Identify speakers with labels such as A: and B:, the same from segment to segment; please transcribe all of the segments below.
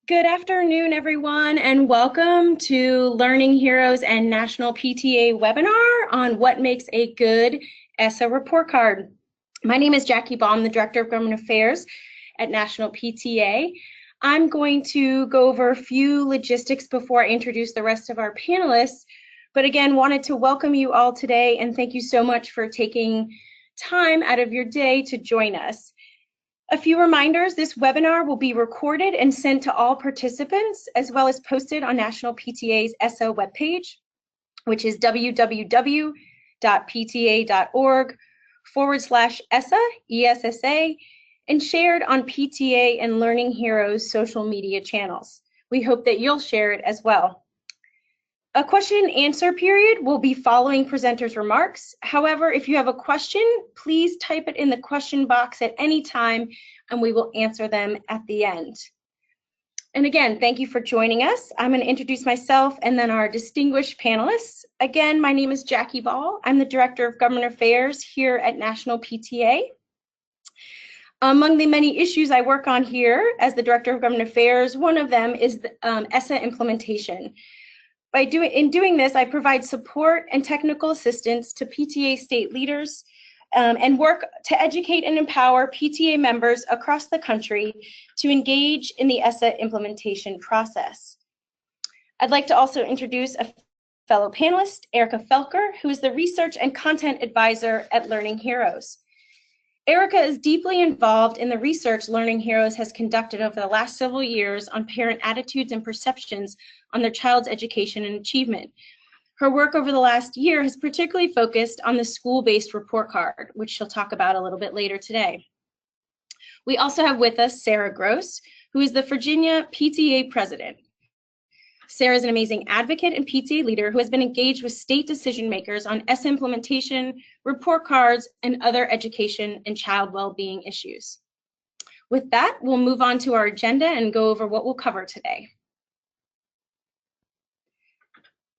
A: Good afternoon, everyone, and welcome to Learning Heroes and National PTA webinar on what makes a good ESSA report card. My name is Jackie Baum, the Director of Government Affairs at National PTA. I'm going to go over a few logistics before I introduce the rest of our panelists, but again, wanted to welcome you all today and thank you so much for taking time out of your day to join us. A few reminders, this webinar will be recorded and sent to all participants, as well as posted on National PTA's ESSA webpage, which is www.pta.org/ESSA, ESSA, and shared on PTA and Learning Heroes social media channels. We hope that you'll share it as well. A question and answer period will be following presenters' remarks. However, if you have a question, please type it in the question box at any time and we will answer them at the end. And again, thank you for joining us. I'm going to introduce myself and then our distinguished panelists. Again, my name is Jackie Ball. I'm the Director of Government Affairs here at National PTA. Among the many issues I work on here as the Director of Government Affairs, one of them is the ESSA implementation. In doing this, I provide support and technical assistance to PTA state leaders and work to educate and empower PTA members across the country to engage in the ESSA implementation process. I'd like to also introduce a fellow panelist, Erica Felker, who is the Research and Content Advisor at Learning Heroes. Erica is deeply involved in the research Learning Heroes has conducted over the last several years on parent attitudes and perceptions on their child's education and achievement. Her work over the last year has particularly focused on the school-based report card, which she'll talk about a little bit later today. We also have with us Sarah Gross, who is the Virginia PTA president. Sarah is an amazing advocate and PTA leader who has been engaged with state decision makers on ESSA implementation, report cards, and other education and child well-being issues. With that, we'll move on to our agenda and go over what we'll cover today.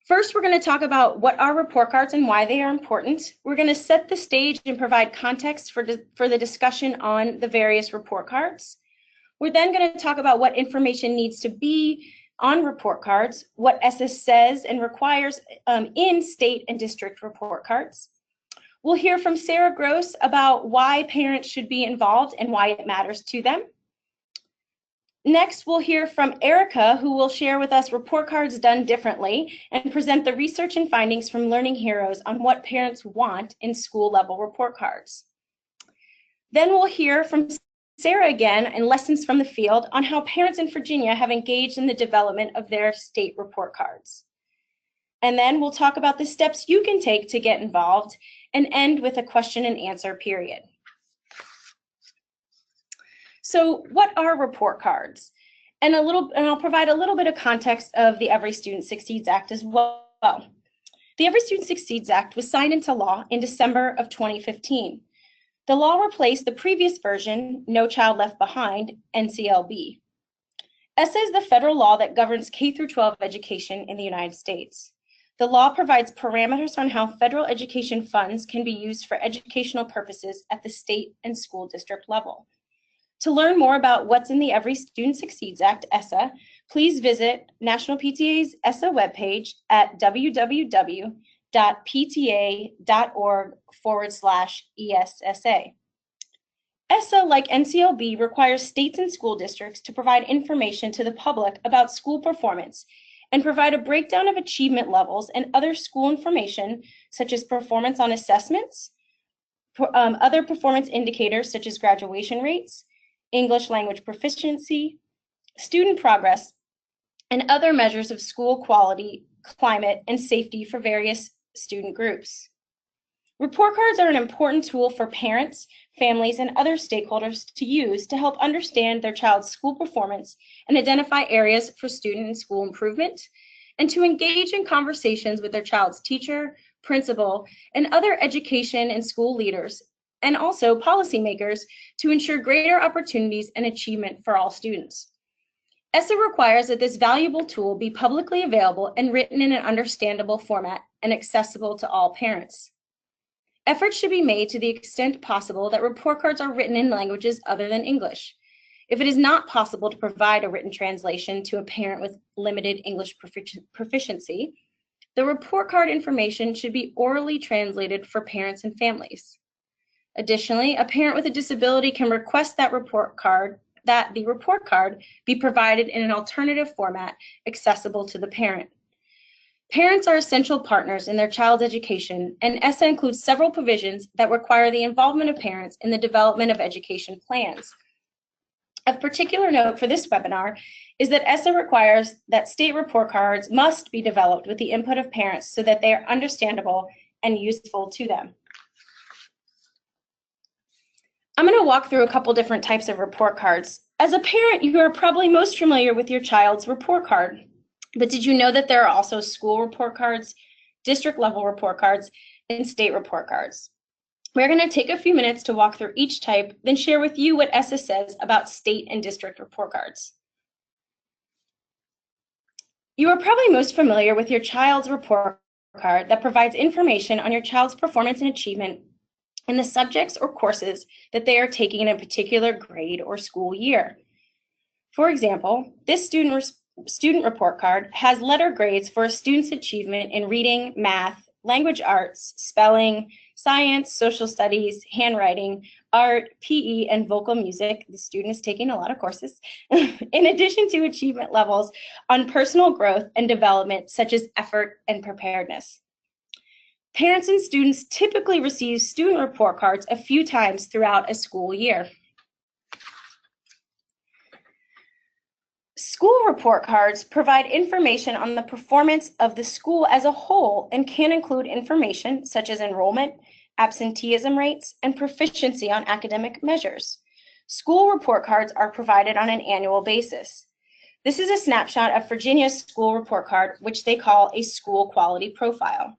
A: First, we're going to talk about what are report cards and why they are important. We're going to set the stage and provide context for the discussion on the various report cards. We're then going to talk about what information needs to be on report cards, what ESSA says and requires in state and district report cards. We'll hear from Sarah Gross about why parents should be involved and why it matters to them. Next, we'll hear from Erica, who will share with us report cards done differently and present the research and findings from Learning Heroes on what parents want in school-level report cards. Then we'll hear from Sarah again and lessons from the field on how parents in Virginia have engaged in the development of their state report cards. And then we'll talk about the steps you can take to get involved and end with a question and answer period. So what are report cards? And I'll provide a little bit of context of the Every Student Succeeds Act as well. The Every Student Succeeds Act was signed into law in December of 2015. The law replaced the previous version, No Child Left Behind, NCLB. ESSA is the federal law that governs K-12 education in the United States. The law provides parameters on how federal education funds can be used for educational purposes at the state and school district level. To learn more about what's in the Every Student Succeeds Act, ESSA, please visit National PTA's ESSA webpage at www.pta.org/ESSA. ESSA, like NCLB, requires states and school districts to provide information to the public about school performance and provide a breakdown of achievement levels and other school information, such as performance on assessments, other performance indicators such as graduation rates, English language proficiency, student progress, and other measures of school quality, climate, and safety for various student groups. Report cards are an important tool for parents, families, and other stakeholders to use to help understand their child's school performance and identify areas for student and school improvement, and to engage in conversations with their child's teacher, principal, and other education and school leaders, and also policymakers to ensure greater opportunities and achievement for all students. ESSA requires that this valuable tool be publicly available and written in an understandable format and accessible to all parents. Efforts should be made to the extent possible that report cards are written in languages other than English. If it is not possible to provide a written translation to a parent with limited English proficiency, the report card information should be orally translated for parents and families. Additionally, a parent with a disability can request that the report card be provided in an alternative format accessible to the parent. Parents are essential partners in their child's education, and ESSA includes several provisions that require the involvement of parents in the development of education plans. Of particular note for this webinar is that ESSA requires that state report cards must be developed with the input of parents so that they are understandable and useful to them. I'm going to walk through a couple different types of report cards. As a parent, you are probably most familiar with your child's report card. But did you know that there are also school report cards, district level report cards, and state report cards? We're going to take a few minutes to walk through each type, then share with you what ESSA says about state and district report cards. You are probably most familiar with your child's report card that provides information on your child's performance and achievement in the subjects or courses that they are taking in a particular grade or school year. For example, this student report card has letter grades for a student's achievement in reading, math, language arts, spelling, science, social studies, handwriting, art, PE, and vocal music. The student is taking a lot of courses, in addition to achievement levels on personal growth and development, such as effort and preparedness. Parents and students typically receive student report cards a few times throughout a school year. School report cards provide information on the performance of the school as a whole and can include information such as enrollment, absenteeism rates, and proficiency on academic measures. School report cards are provided on an annual basis. This is a snapshot of Virginia's school report card, which they call a school quality profile.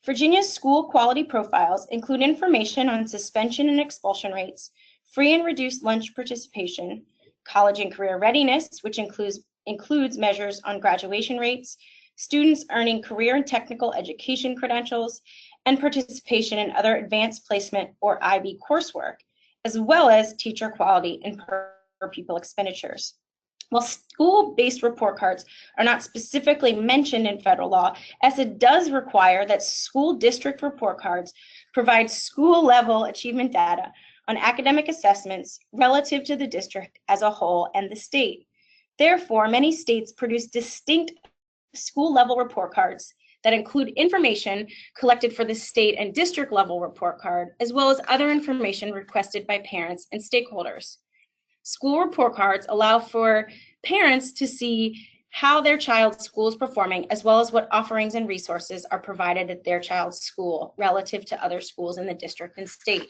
A: Virginia's school quality profiles include information on suspension and expulsion rates, free and reduced lunch participation, college and career readiness, which includes measures on graduation rates, students earning career and technical education credentials, and participation in other advanced placement or IB coursework, as well as teacher quality and per pupil expenditures. While school-based report cards are not specifically mentioned in federal law, ESSA does require that school district report cards provide school-level achievement data on academic assessments relative to the district as a whole and the state. Therefore, many states produce distinct school-level report cards that include information collected for the state and district level report card, as well as other information requested by parents and stakeholders. School report cards allow for parents to see how their child's school is performing, as well as what offerings and resources are provided at their child's school relative to other schools in the district and state.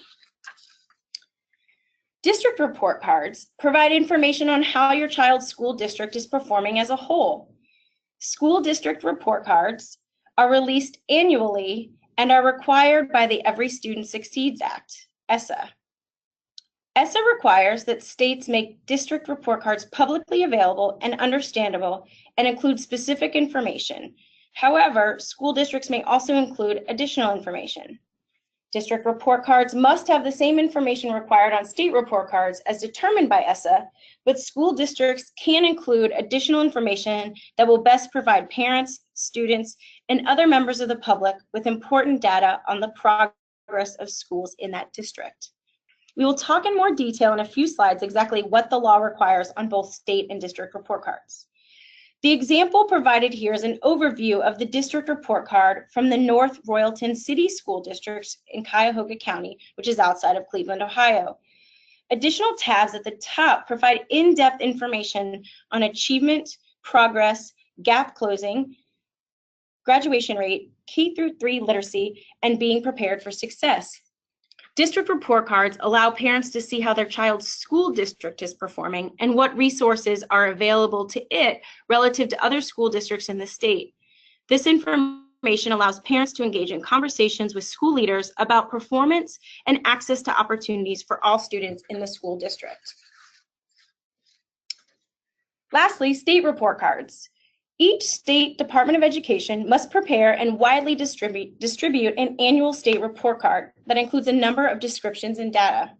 A: District report cards provide information on how your child's school district is performing as a whole. School district report cards are released annually and are required by the Every Student Succeeds Act, ESSA. ESSA requires that states make district report cards publicly available and understandable and include specific information. However, school districts may also include additional information. District report cards must have the same information required on state report cards as determined by ESSA, but school districts can include additional information that will best provide parents, students, and other members of the public with important data on the progress of schools in that district. We will talk in more detail in a few slides exactly what the law requires on both state and district report cards. The example provided here is an overview of the district report card from the North Royalton City School District in Cuyahoga County, which is outside of Cleveland, Ohio. Additional tabs at the top provide in-depth information on achievement, progress, gap closing, graduation rate, K-3 literacy, and being prepared for success. District report cards allow parents to see how their child's school district is performing and what resources are available to it relative to other school districts in the state. This information allows parents to engage in conversations with school leaders about performance and access to opportunities for all students in the school district. Lastly, state report cards. Each state Department of Education must prepare and widely distribute an annual state report card that includes a number of descriptions and data.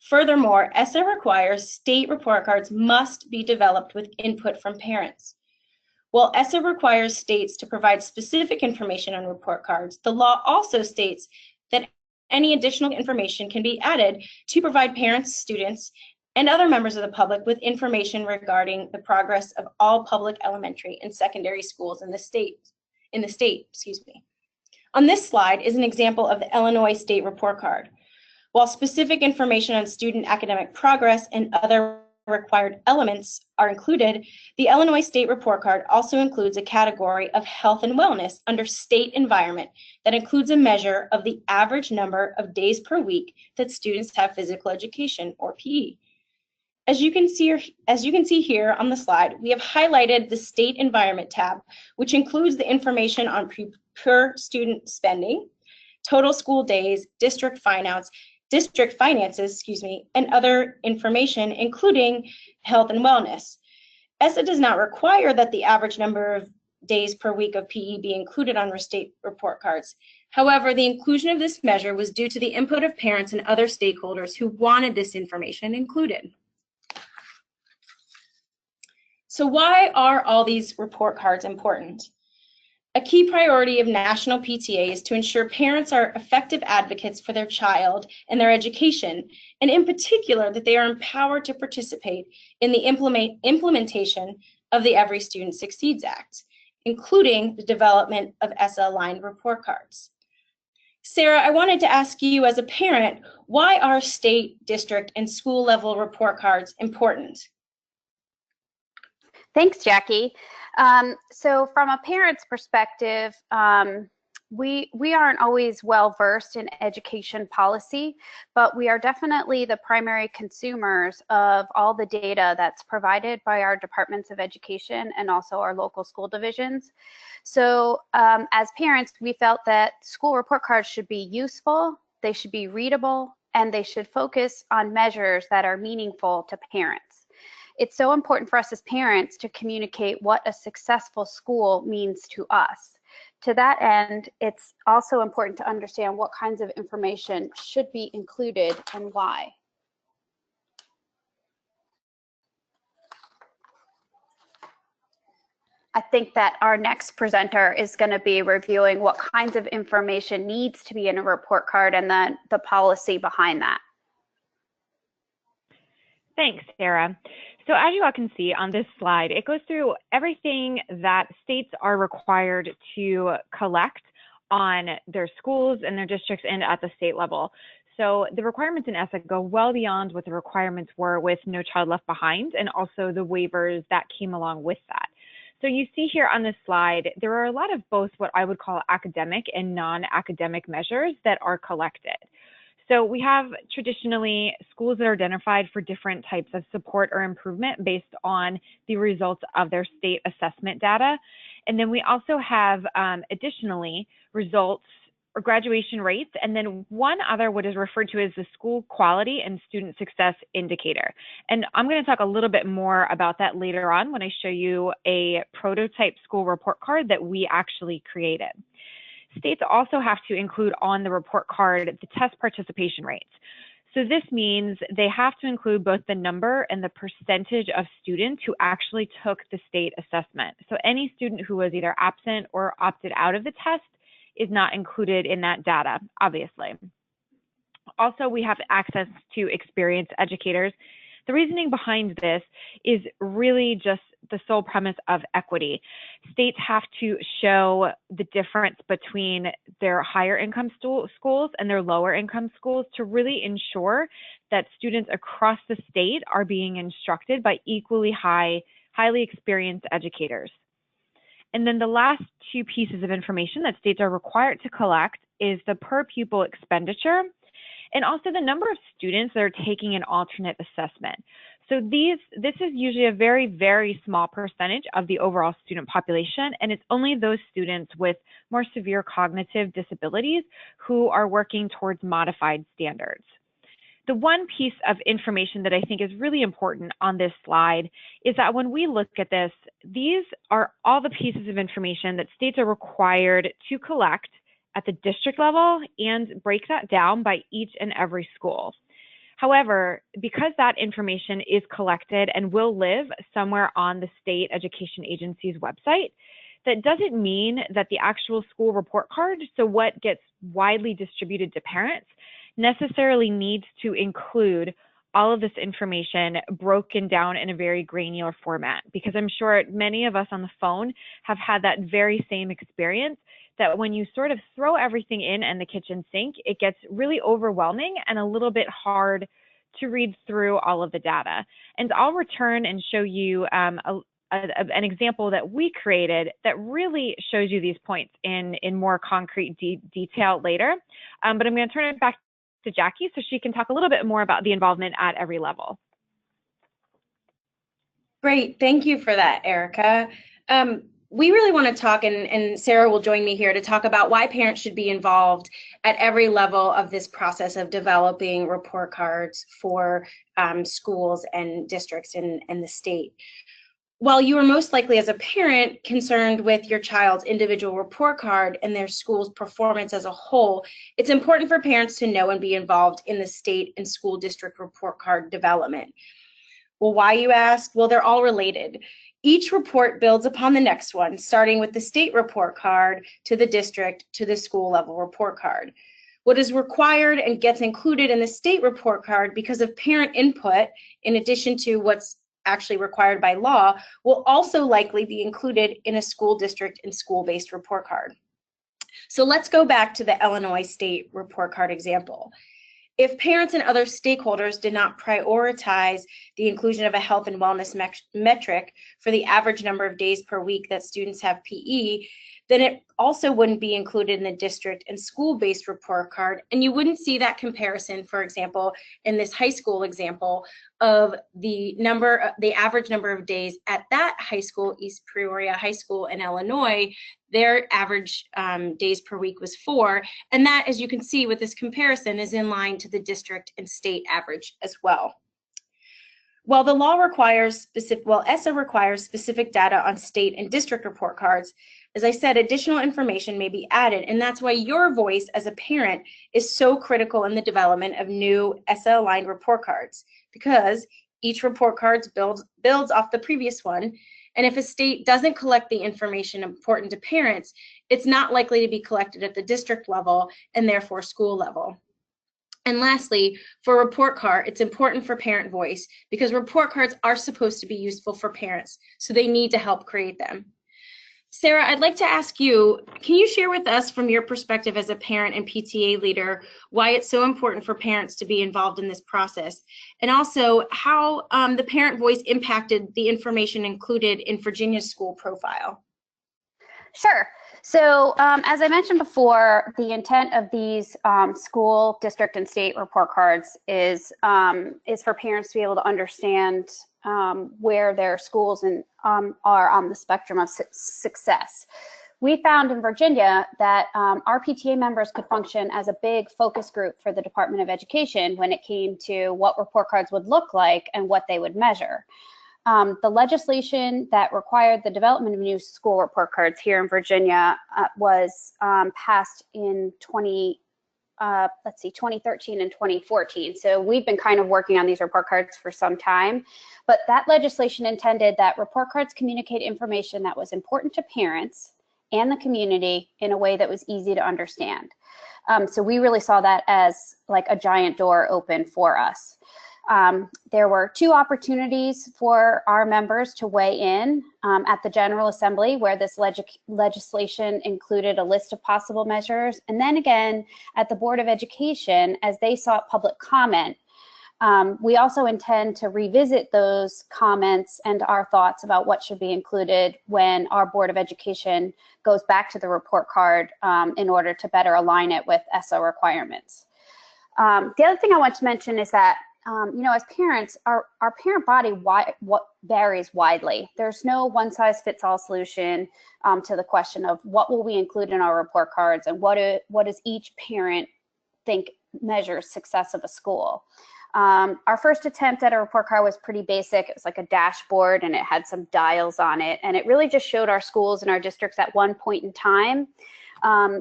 A: Furthermore, ESSA requires state report cards must be developed with input from parents. While ESSA requires states to provide specific information on report cards, the law also states that any additional information can be added to provide parents, students, and other members of the public with information regarding the progress of all public elementary and secondary schools in the state. On this slide is an example of the Illinois State Report Card. While specific information on student academic progress and other required elements are included, the Illinois State Report Card also includes a category of health and wellness under state environment that includes a measure of the average number of days per week that students have physical education, or PE. As you can see here on the slide, we have highlighted the state environment tab, which includes the information on per student spending, total school days, district finances, and other information, including health and wellness. ESSA does not require that the average number of days per week of PE be included on state report cards. However, the inclusion of this measure was due to the input of parents and other stakeholders who wanted this information included. So why are all these report cards important? A key priority of National PTA is to ensure parents are effective advocates for their child and their education, and in particular that they are empowered to participate in the implementation of the Every Student Succeeds Act, including the development of ESSA-aligned report cards. Sarah, I wanted to ask you as a parent, why are state, district, and school level report cards important?
B: Thanks, Jackie. So from a parent's perspective, we aren't always well versed in education policy, but we are definitely the primary consumers of all the data that's provided by our departments of education and also our local school divisions. So as parents, we felt that school report cards should be useful, they should be readable, and they should focus on measures that are meaningful to parents. It's so important for us as parents to communicate what a successful school means to us. To that end, it's also important to understand what kinds of information should be included and why. I think that our next presenter is going to be reviewing what kinds of information needs to be in a report card and then the policy behind that.
C: Thanks, Sarah. So as you all can see on this slide, it goes through everything that states are required to collect on their schools and their districts and at the state level. So the requirements in ESSA go well beyond what the requirements were with No Child Left Behind and also the waivers that came along with that. So you see here on this slide, there are a lot of both what I would call academic and non-academic measures that are collected. So we have traditionally schools that are identified for different types of support or improvement based on the results of their state assessment data. And then we also have additionally results or graduation rates, and then one other what is referred to as the school quality and student success indicator. And I'm going to talk a little bit more about that later on when I show you a prototype school report card that we actually created. States also have to include on the report card the test participation rates. So this means they have to include both the number and the percentage of students who actually took the state assessment. So any student who was either absent or opted out of the test is not included in that data, obviously. Also, we have access to experienced educators. The reasoning behind this is really just the sole premise of equity. States have to show the difference between their higher income schools and their lower income schools to really ensure that students across the state are being instructed by equally highly experienced educators. And then the last two pieces of information that states are required to collect is the per pupil expenditure and also the number of students that are taking an alternate assessment. So this is usually a very, very small percentage of the overall student population, and it's only those students with more severe cognitive disabilities who are working towards modified standards. The one piece of information that I think is really important on this slide is that when we look at this, these are all the pieces of information that states are required to collect at the district level and break that down by each and every school. However, because that information is collected and will live somewhere on the state education agency's website, that doesn't mean that the actual school report card, so what gets widely distributed to parents, necessarily needs to include all of this information broken down in a very granular format, because I'm sure many of us on the phone have had that very same experience, that when you sort of throw everything in the kitchen sink, it gets really overwhelming and a little bit hard to read through all of the data. And I'll return and show you an example that we created that really shows you these points in more concrete detail later. But I'm going to turn it back to Jackie so she can talk a little bit more about the involvement at every level.
A: Great, thank you for that, Erica. We really want to talk, and Sarah will join me here to talk about why parents should be involved at every level of this process of developing report cards for schools and districts in the state. While you are most likely as a parent concerned with your child's individual report card and their school's performance as a whole, it's important for parents to know and be involved in the state and school district report card development. Well, why, you ask? Well, they're all related. Each report builds upon the next one, starting with the state report card to the district to the school level report card. What is required and gets included in the state report card because of parent input, in addition to what's actually required by law, will also likely be included in a school district and school-based report card. So let's go back to the Illinois state report card example. If parents and other stakeholders did not prioritize the inclusion of a health and wellness metric for the average number of days per week that students have PE, then it also wouldn't be included in the district and school-based report card. And you wouldn't see that comparison, for example, in this high school example of the average number of days at that high school, East Peoria High School in Illinois. Their average days per week was 4. And that, as you can see with this comparison, is in line to the district and state average as well. While the law requires ESSA requires specific data on state and district report cards, as I said, additional information may be added, and that's why your voice as a parent is so critical in the development of new ESSA-aligned report cards, because each report card builds off the previous one, and if a state doesn't collect the information important to parents, it's not likely to be collected at the district level and therefore school level. And lastly, for a report card, it's important for parent voice because report cards are supposed to be useful for parents, so they need to help create them. Sarah, I'd like to ask you, can you share with us from your perspective as a parent and PTA leader why it's so important for parents to be involved in this process, and also how the parent voice impacted the information included in Virginia's school profile?
B: Sure. So as I mentioned before, the intent of these school, district, and state report cards is for parents to be able to understand where their schools are on the spectrum of success. We found in Virginia that our PTA members could function as a big focus group for the Department of Education when it came to what report cards would look like and what they would measure. The legislation that required the development of new school report cards here in Virginia was passed in 2013 and 2014. So we've been kind of working on these report cards for some time, but that legislation intended that report cards communicate information that was important to parents and the community in a way that was easy to understand. So we really saw that as like a giant door open for us. There were 2 opportunities for our members to weigh in at the General Assembly, where this legislation included a list of possible measures, and then again at the Board of Education as they sought public comment. We also intend to revisit those comments and our thoughts about what should be included when our Board of Education goes back to the report card in order to better align it with ESSA requirements. The other thing I want to mention is that as parents, our parent body varies widely. There's no one-size-fits-all solution to the question of what will we include in our report cards and what does each parent think measures success of a school. Our first attempt at a report card was pretty basic. It was like a dashboard and it had some dials on it, and it really just showed our schools and our districts at one point in time.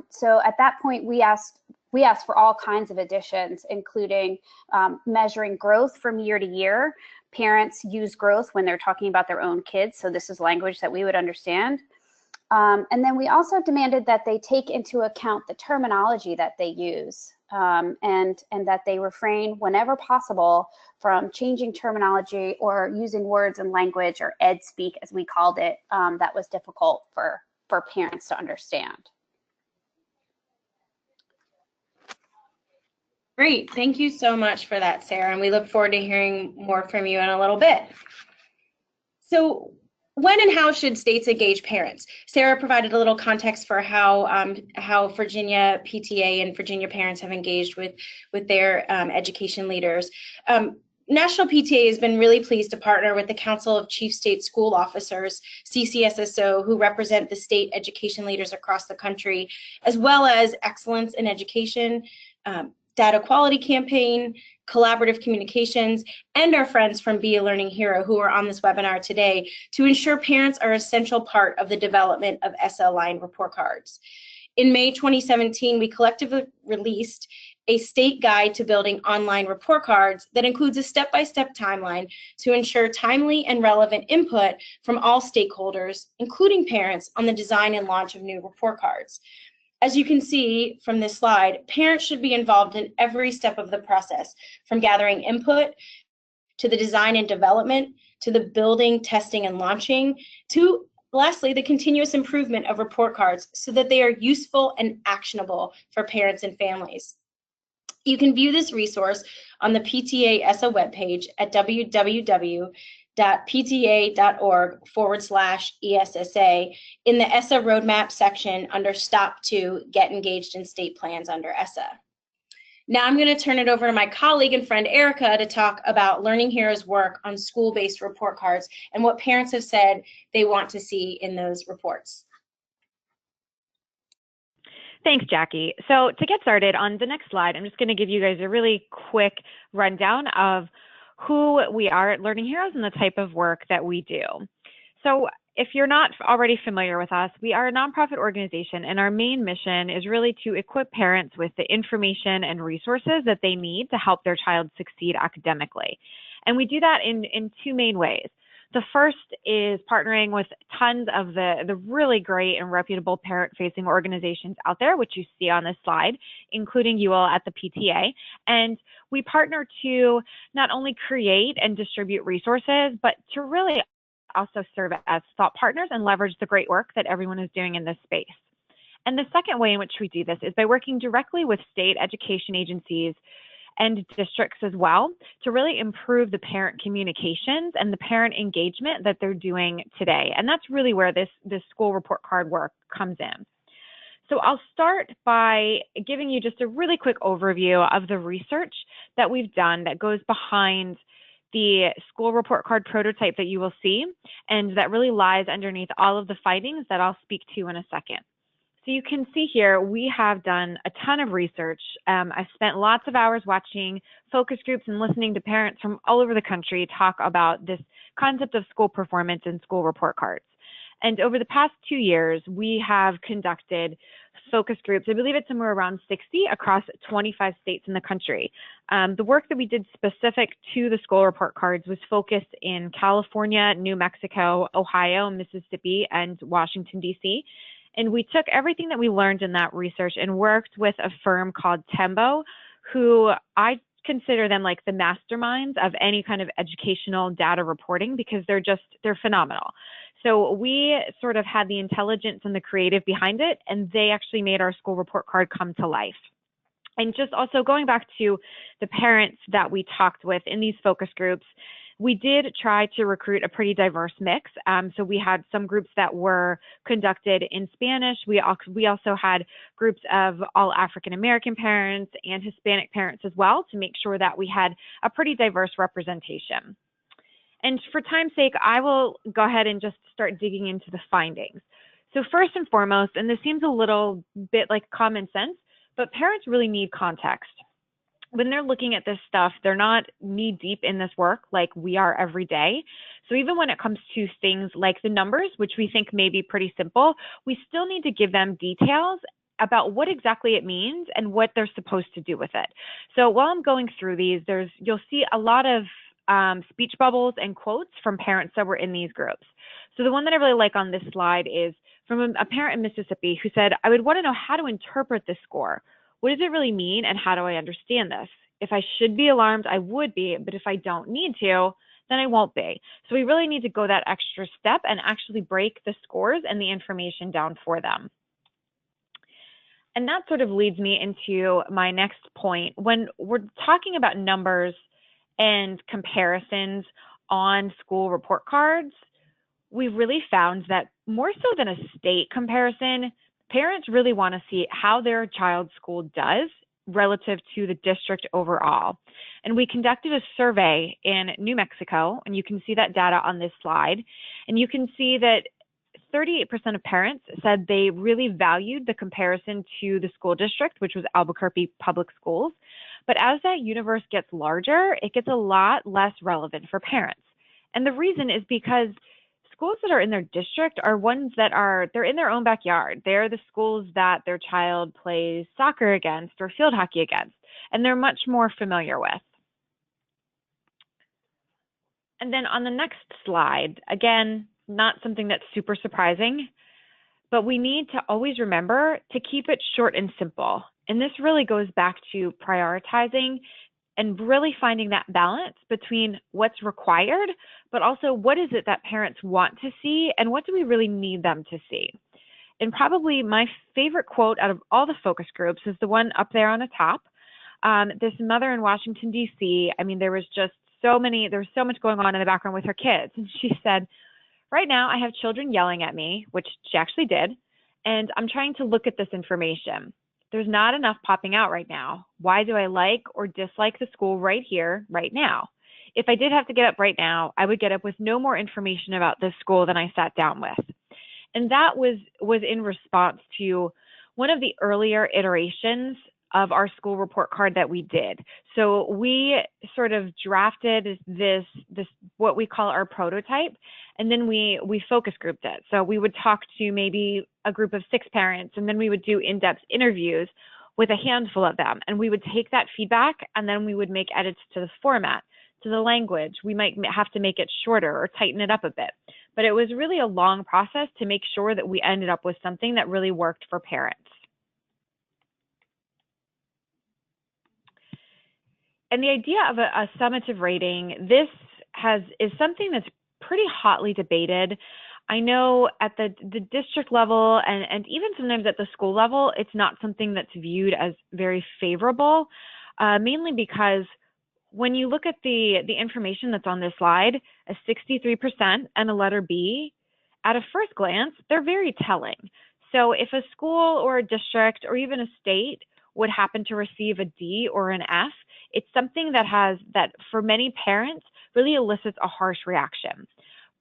B: So at that point, we asked we asked for all kinds of additions, including measuring growth from year to year. Parents use growth when they're talking about their own kids, so this is language that we would understand. And then we also demanded that they take into account the terminology that they use, and that they refrain whenever possible from changing terminology or using words and language, or ed speak as we called it, that was difficult for parents to understand.
A: Great, thank you so much for that, Sarah, and we look forward to hearing more from you in a little bit. So when and how should states engage parents? Sarah provided a little context for how Virginia PTA and Virginia parents have engaged with their education leaders. National PTA has been really pleased to partner with the Council of Chief State School Officers, CCSSO, who represent the state education leaders across the country, as well as Excellence in Education, Data Quality Campaign, Collaborative Communications, and our friends from Be a Learning Hero who are on this webinar today, to ensure parents are an essential part of the development of ESSA-aligned report cards. In May 2017, we collectively released a state guide to building online report cards that includes a step-by-step timeline to ensure timely and relevant input from all stakeholders, including parents, on the design and launch of new report cards. As you can see from this slide, parents should be involved in every step of the process, from gathering input, to the design and development, to the building, testing, and launching, to lastly, the continuous improvement of report cards so that they are useful and actionable for parents and families. You can view this resource on the PTA ESSA webpage at www.pta.org/ESSA in the ESSA roadmap section under Stop to Get Engaged in State Plans under ESSA. Now I'm going to turn it over to my colleague and friend Erica to talk about Learning Heroes' work on school-based report cards and what parents have said they want to see in those reports.
C: Thanks, Jackie. So to get started, on the next slide, I'm just going to give you guys a really quick rundown of who we are at Learning Heroes and the type of work that we do. So if you're not already familiar with us, we are a nonprofit organization, and our main mission is really to equip parents with the information and resources that they need to help their child succeed academically. And we do that in two main ways. The first is partnering with tons of the really great and reputable parent-facing organizations out there, which you see on this slide, including you all at the PTA. And we partner to not only create and distribute resources, but to really also serve as thought partners and leverage the great work that everyone is doing in this space. And the second way in which we do this is by working directly with state education agencies and districts as well to really improve the parent communications and the parent engagement that they're doing today. And that's really where this school report card work comes in. So I'll start by giving you just a really quick overview of the research that we've done that goes behind the school report card prototype that you will see, and that really lies underneath all of the findings that I'll speak to in a second. So you can see here, we have done a ton of research. I've spent lots of hours watching focus groups and listening to parents from all over the country talk about this concept of school performance and school report cards. And over the past 2 years, we have conducted focus groups. I believe it's somewhere around 60 across 25 states in the country. The work that we did specific to the school report cards was focused in California, New Mexico, Ohio, Mississippi, and Washington, D.C. And we took everything that we learned in that research and worked with a firm called Tembo, who I consider them like the masterminds of any kind of educational data reporting, because they're phenomenal. So we sort of had the intelligence and the creative behind it, and they actually made our school report card come to life. And just also going back to the parents that we talked with in these focus groups, we did try to recruit a pretty diverse mix. So we had some groups that were conducted in Spanish. We also had groups of all African American parents and Hispanic parents as well, to make sure that we had a pretty diverse representation. And for time's sake, I will go ahead and just start digging into the findings. So first and foremost, and this seems a little bit like common sense, but parents really need context. When they're looking at this stuff, they're not knee deep in this work like we are every day. So even when it comes to things like the numbers, which we think may be pretty simple, we still need to give them details about what exactly it means and what they're supposed to do with it. So while I'm going through these, you'll see a lot of speech bubbles and quotes from parents that were in these groups. So the one that I really like on this slide is from a parent in Mississippi who said, I would want to know how to interpret this score. What does it really mean and how do I understand this? If I should be alarmed, I would be, but if I don't need to, then I won't be. So we really need to go that extra step and actually break the scores and the information down for them. And that sort of leads me into my next point. When we're talking about numbers and comparisons on school report cards, we really found that more so than a state comparison, parents really want to see how their child's school does relative to the district overall. And we conducted a survey in New Mexico, and you can see that data on this slide. And you can see that 38% of parents said they really valued the comparison to the school district, which was Albuquerque Public Schools. But as that universe gets larger, it gets a lot less relevant for parents. And the reason is because schools that are in their district are ones that they're in their own backyard. They're the schools that their child plays soccer against or field hockey against, and they're much more familiar with. And then on the next slide, again, not something that's super surprising, but we need to always remember to keep it short and simple. And this really goes back to prioritizing and really finding that balance between what's required, but also what is it that parents want to see and what do we really need them to see. And probably my favorite quote out of all the focus groups is the one up there on the top. This mother in Washington, D.C., I mean, there was so much going on in the background with her kids. And she said, right now I have children yelling at me, which she actually did, and I'm trying to look at this information. There's not enough popping out right now. Why do I like or dislike the school right here, right now? If I did have to get up right now, I would get up with no more information about this school than I sat down with. And that was in response to one of the earlier iterations of our school report card that we did. So we sort of drafted this what we call our prototype, and then we focus grouped it. So we would talk to maybe a group of 6 parents, and then we would do in-depth interviews with a handful of them. And we would take that feedback, and then we would make edits to the format, to the language. We might have to make it shorter or tighten it up a bit. But it was really a long process to make sure that we ended up with something that really worked for parents. And the idea of a summative rating, is something that's pretty hotly debated. I know at the district level and even sometimes at the school level, it's not something that's viewed as very favorable, mainly because when you look at the information that's on this slide, a 63% and a letter B, at a first glance, they're very telling. So if a school or a district or even a state would happen to receive a D or an F, it's something that for many parents really elicits a harsh reaction.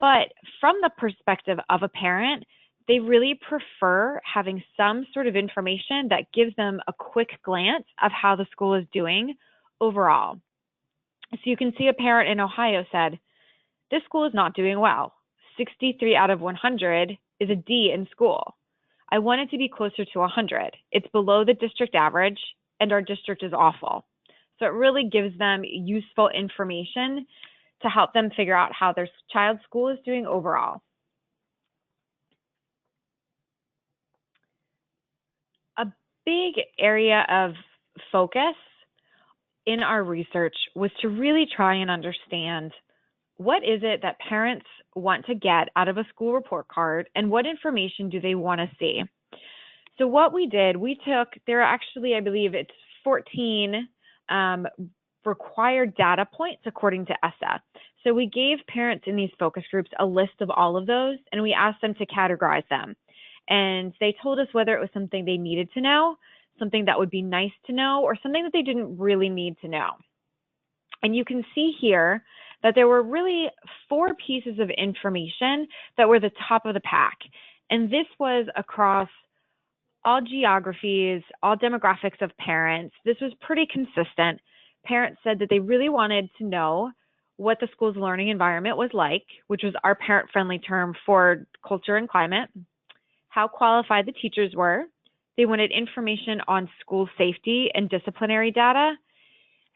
C: But from the perspective of a parent, they really prefer having some sort of information that gives them a quick glance of how the school is doing overall. So you can see a parent in Ohio said, this school is not doing well. 63 out of 100 is a D in school. I want it to be closer to 100. It's below the district average, and our district is awful. So it really gives them useful information to help them figure out how their child's school is doing overall. A big area of focus in our research was to really try and understand what is it that parents want to get out of a school report card and what information do they want to see. So what we did, there are actually, I believe it's 14 required data points according to ESSA. So we gave parents in these focus groups a list of all of those, and we asked them to categorize them. And they told us whether it was something they needed to know, something that would be nice to know, or something that they didn't really need to know. And you can see here that there were really 4 pieces of information that were the top of the pack. And this was across all geographies, all demographics of parents. This was pretty consistent. Parents said that they really wanted to know what the school's learning environment was like, which was our parent-friendly term for culture and climate, how qualified the teachers were. They wanted information on school safety and disciplinary data.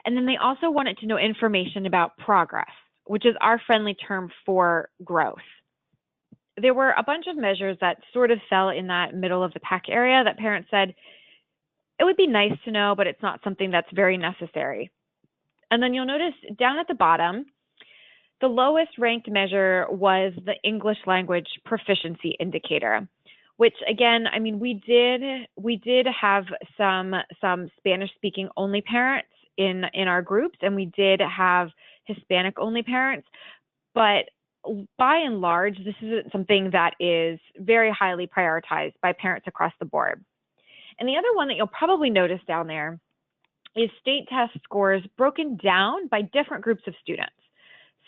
C: And then they also wanted to know information about progress, which is our friendly term for growth. There were a bunch of measures that sort of fell in that middle of the pack area that parents said, it would be nice to know, but it's not something that's very necessary. And then you'll notice down at the bottom, the lowest ranked measure was the English language proficiency indicator, which again, I mean, we did have some Spanish speaking only parents in our groups, and we did have Hispanic only parents, but by and large, this isn't something that is very highly prioritized by parents across the board. And the other one that you'll probably notice down there is state test scores broken down by different groups of students.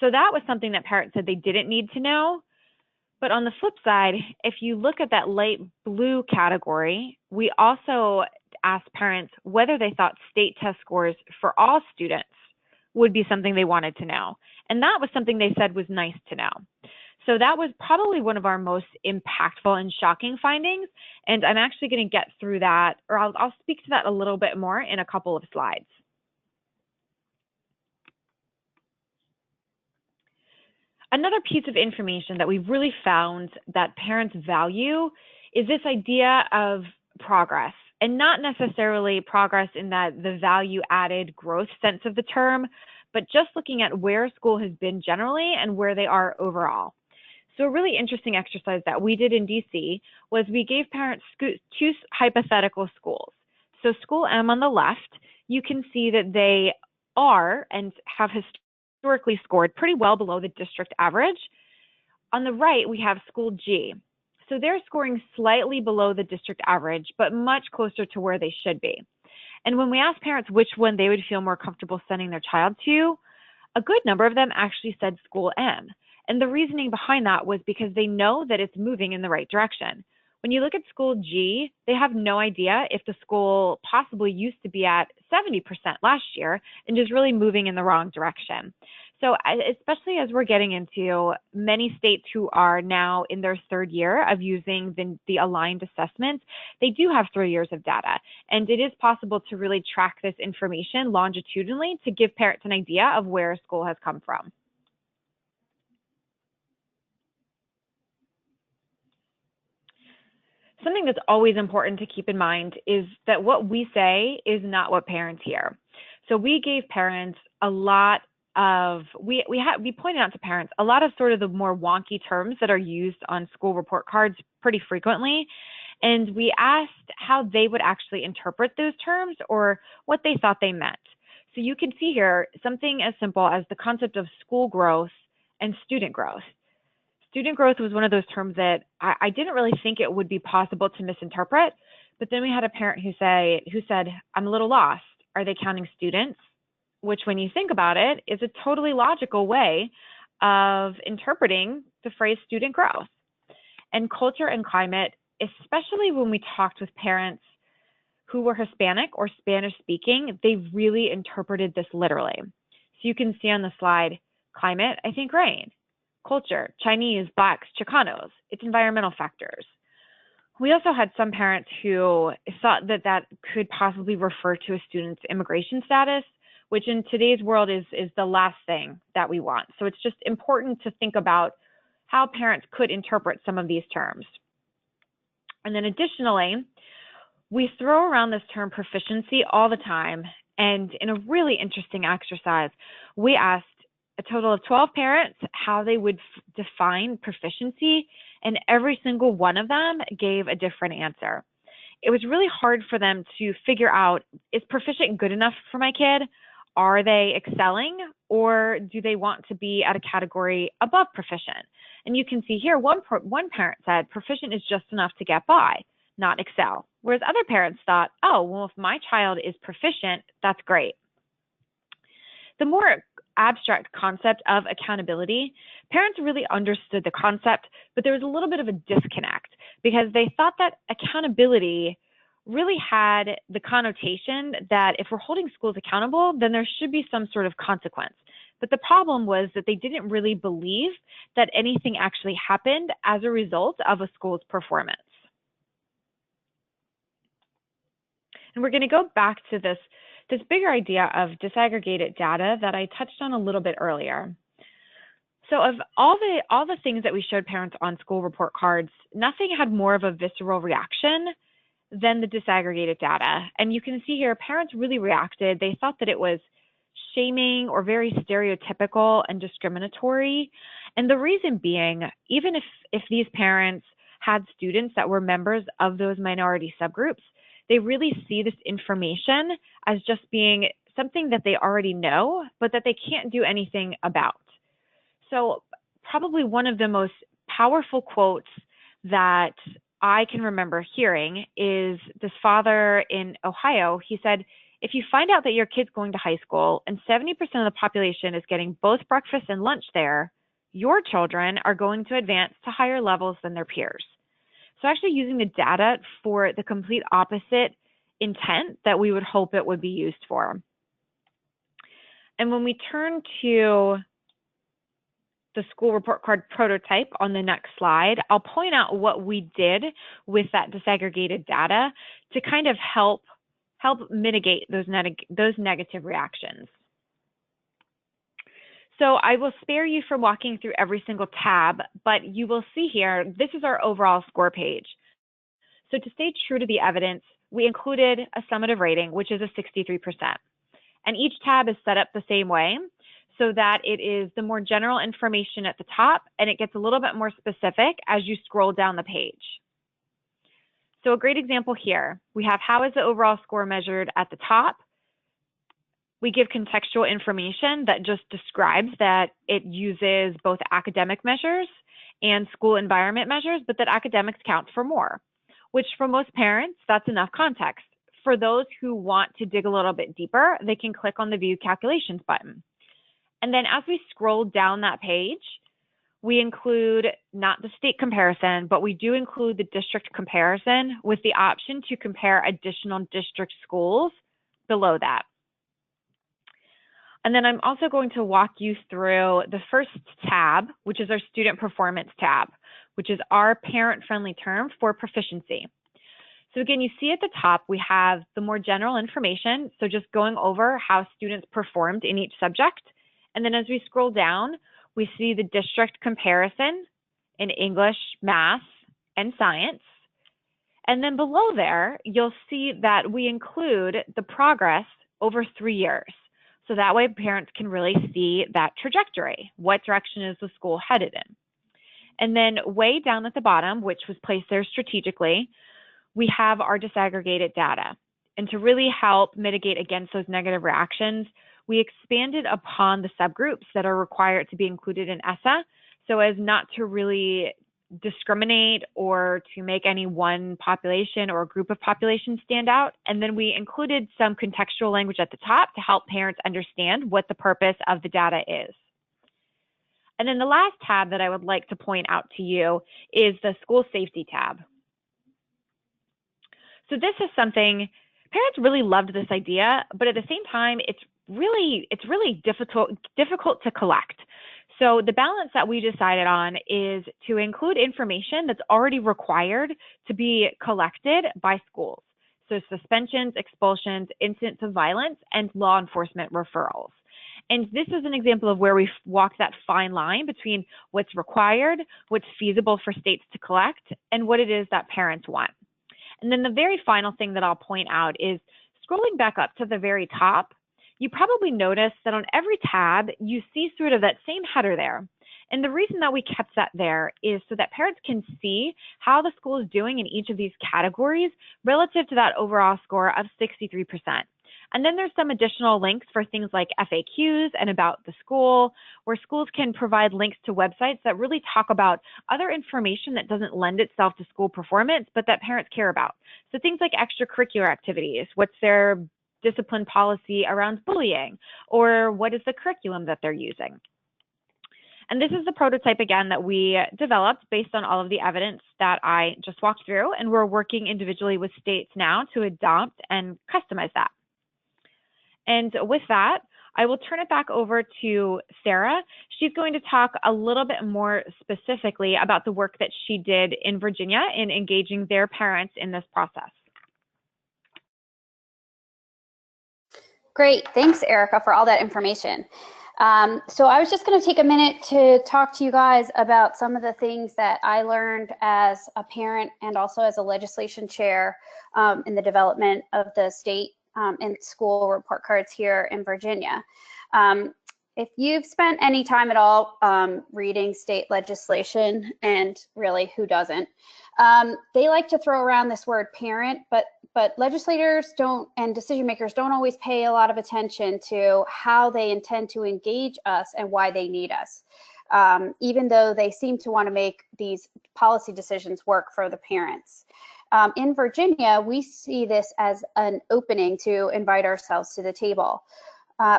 C: So that was something that parents said they didn't need to know. But on the flip side, if you look at that light blue category, we also asked parents whether they thought state test scores for all students would be something they wanted to know. And that was something they said was nice to know. So that was probably one of our most impactful and shocking findings. And I'm actually going to get through that, or I'll speak to that a little bit more in a couple of slides. Another piece of information that we've really found that parents value is this idea of progress, and not necessarily progress in that the value added growth sense of the term, but just looking at where school has been generally and where they are overall. So a really interesting exercise that we did in DC was we gave parents two hypothetical schools. So school M on the left, you can see that they are and have historically scored pretty well below the district average. On the right, we have school G. So they're scoring slightly below the district average, but much closer to where they should be. And when we asked parents which one they would feel more comfortable sending their child to, a good number of them actually said school M. And the reasoning behind that was because they know that it's moving in the right direction. When you look at school G, they have no idea if the school possibly used to be at 70% last year and just really moving in the wrong direction. So especially as we're getting into many states who are now in their third year of using the aligned assessments, they do have 3 years of data. And it is possible to really track this information longitudinally to give parents an idea of where a school has come from. Something that's always important to keep in mind is that what we say is not what parents hear. So we gave parents a lot of, we pointed out to parents a lot of sort of the more wonky terms that are used on school report cards pretty frequently. And we asked how they would actually interpret those terms or what they thought they meant. So you can see here something as simple as the concept of school growth and student growth. Student growth was one of those terms that I didn't really think it would be possible to misinterpret, but then we had a parent who said, I'm a little lost. Are they counting students? Which, when you think about it, is a totally logical way of interpreting the phrase student growth. And culture and climate, especially when we talked with parents who were Hispanic or Spanish speaking, they really interpreted this literally. So you can see on the slide, climate, I think rain. Culture, Chinese, Blacks, Chicanos, it's environmental factors. We also had some parents who thought that that could possibly refer to a student's immigration status, which in today's world is the last thing that we want. So it's just important to think about how parents could interpret some of these terms. And then additionally, we throw around this term proficiency all the time. And in a really interesting exercise, we asked a total of 12 parents how they would define proficiency, and every single one of them gave a different answer. It was really hard for them to figure out, is proficient good enough for my kid? Are they excelling, or do they want to be at a category above proficient? And you can see here, one parent said proficient is just enough to get by, not excel. Whereas other parents thought, oh, well, if my child is proficient, that's great. The more abstract concept of accountability, parents really understood the concept, but there was a little bit of a disconnect because they thought that accountability really had the connotation that if we're holding schools accountable, then there should be some sort of consequence. But the problem was that they didn't really believe that anything actually happened as a result of a school's performance. And we're going to go back to this bigger idea of disaggregated data that I touched on a little bit earlier. So of all the things that we showed parents on school report cards, nothing had more of a visceral reaction than the disaggregated data. And you can see here, parents really reacted. They thought that it was shaming or very stereotypical and discriminatory. And the reason being, even if these parents had students that were members of those minority subgroups, they really see this information as just being something that they already know, but that they can't do anything about. So probably one of the most powerful quotes that I can remember hearing is this father in Ohio. He said, if you find out that your kid's going to high school and 70% of the population is getting both breakfast and lunch there, your children are going to advance to higher levels than their peers. So actually using the data for the complete opposite intent that we would hope it would be used for. And when we turn to the school report card prototype on the next slide, I'll point out what we did with that disaggregated data to kind of help mitigate those negative reactions. So I will spare you from walking through every single tab, but you will see here, this is our overall score page. So to stay true to the evidence, we included a summative rating, which is a 63%. And each tab is set up the same way so that it is the more general information at the top, and it gets a little bit more specific as you scroll down the page. So a great example here, we have how is the overall score measured at the top. We give contextual information that just describes that it uses both academic measures and school environment measures, but that academics count for more, which for most parents, that's enough context. For those who want to dig a little bit deeper, they can click on the View Calculations button. And then as we scroll down that page, we include not the state comparison, but we do include the district comparison with the option to compare additional district schools below that. And then I'm also going to walk you through the first tab, which is our student performance tab, which is our parent-friendly term for proficiency. So again, you see at the top, we have the more general information. So just going over how students performed in each subject. And then as we scroll down, we see the district comparison in English, math, and science. And then below there, you'll see that we include the progress over 3 years. So that way parents can really see that trajectory. What direction is the school headed in? And then way down at the bottom, which was placed there strategically, we have our disaggregated data. And to really help mitigate against those negative reactions, we expanded upon the subgroups that are required to be included in ESSA, so as not to really discriminate or to make any one population or group of populations stand out. And then we included some contextual language at the top to help parents understand what the purpose of the data is. And then the last tab that I would like to point out to you is the school safety tab. So this is something, parents really loved this idea, but at the same time, it's really difficult to collect. So the balance that we decided on is to include information that's already required to be collected by schools. So suspensions, expulsions, incidents of violence, and law enforcement referrals. And this is an example of where we've walked that fine line between what's required, what's feasible for states to collect, and what it is that parents want. And then the very final thing that I'll point out is scrolling back up to the very top, you probably noticed that on every tab, you see sort of that same header there. And the reason that we kept that there is so that parents can see how the school is doing in each of these categories relative to that overall score of 63%. And then there's some additional links for things like FAQs and about the school, where schools can provide links to websites that really talk about other information that doesn't lend itself to school performance, but that parents care about. So things like extracurricular activities, what's their discipline policy around bullying, or what is the curriculum that they're using. And this is the prototype, again, that we developed based on all of the evidence that I just walked through, and we're working individually with states now to adopt and customize that. And with that, I will turn it back over to Sarah. She's going to talk a little bit more specifically about the work that she did in Virginia in engaging their parents in this process.
B: Great, thanks Erica for all that information. So I was just going to take a minute to talk to you guys about some of the things that I learned as a parent and also as a legislation chair in the development of the state and school report cards here in Virginia. If you've spent any time at all reading state legislation, and really who doesn't, they like to throw around this word parent, but legislators don't and decision makers don't always pay a lot of attention to how they intend to engage us and why they need us, even though they seem to want to make these policy decisions work for the parents. In Virginia, we see this as an opening to invite ourselves to the table.